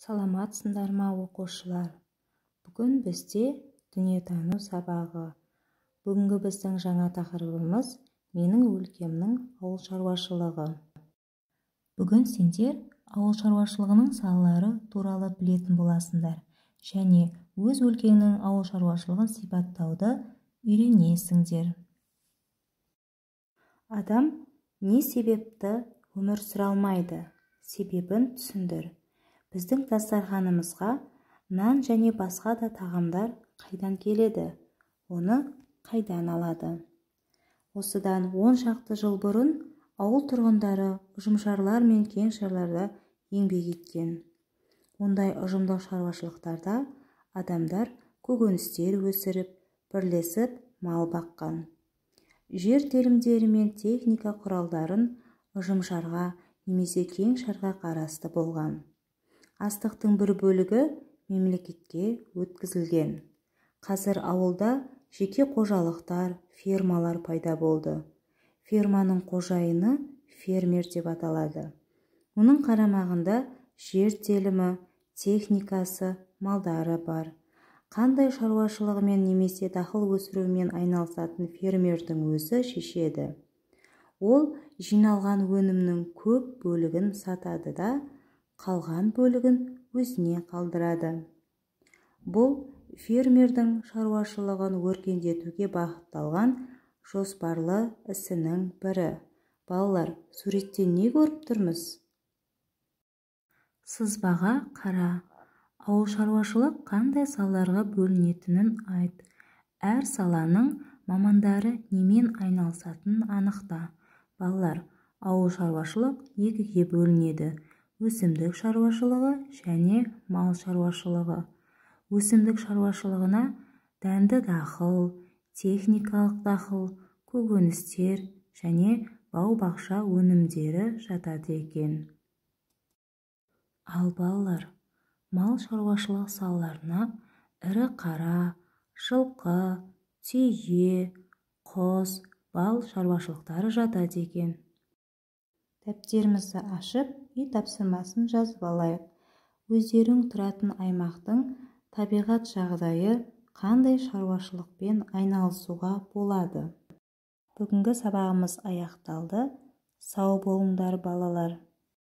Саламатсыңдар ма, оқушылар? Бүгін бізде дүниетану сабағы. Бүгінгі біздің жаңа тақырыбымыз менің өлкемнің ауыл шаруашылығы. Бүгін сендер ауыл шаруашылығының салалары туралы білетін боласыңдар және өз өлкеңнің ауыл шаруашылығын сипаттауды үйренесіңдер. Адам не себепті өмір сүре алмайды? Себебін түсіндір. Біздің дастарханымызға нан және басқа да тағамдар қайдан келеді? Оны қайдан алады? Осыдан 10 шақты жыл бұрын ауыл тұрғындары ұжымшарлар мен кеңшарларда еңбек еткен. Ондай ұжымдық шаруашылықтарда адамдар көкөністер өсіріп, бірлесіп мал баққан. Жер телімдері мен техника құралдарын ұжымшарға немесе кеңшарға қарасты болған. Астықтың бір бөлігі мемлекетке өткізілген. Қазір ауылда жеке қожалықтар, фермалар пайда болды. Ферманың қожайыны фермер деп аталады. Оның қарамағында жер телімі, техникасы, малдары бар. Қандай шаруашылығымен немесе дақыл өсірумен айналысатын фермердің өзі шешеді. Ол жиналған өнімнің көп бөлігін сатады да, қалған бөлігін өзіне қалдырады. Бұл фермердің шаруашылығын өркендетуге бағытталған жоспарлы ісінің бірі. Балалар, суретте не көріп тұрмыз? Сызбаға қара. Ауыл шаруашылық қандай салаларға бөлінетінін айт. Әр саланың мамандары немен айналысатынын анықта. Балалар, ауыл шаруашылық екіге бөлінеді. Өсімдік шаруашылығы және мал шаруашылығы. Өсімдік шаруашылығына дәнді дақыл, техникалық дақыл, көкөністер және бау-бақша өнімдері жатады екен. Ал балалар, мал шаруашылық салаларына ірі қара, жылқы, түйе, қоз, бал шаруашылықтары жатады екен. Дәптерімізді ашып, үй тапсырмасын жазып алайық. Өздерің тұратын аймақтың табиғат жағдайы қандай шаруашылықпен айналысуға болады? Бүгінгі сабағымыз аяқталды. Сау болыңдар балалар.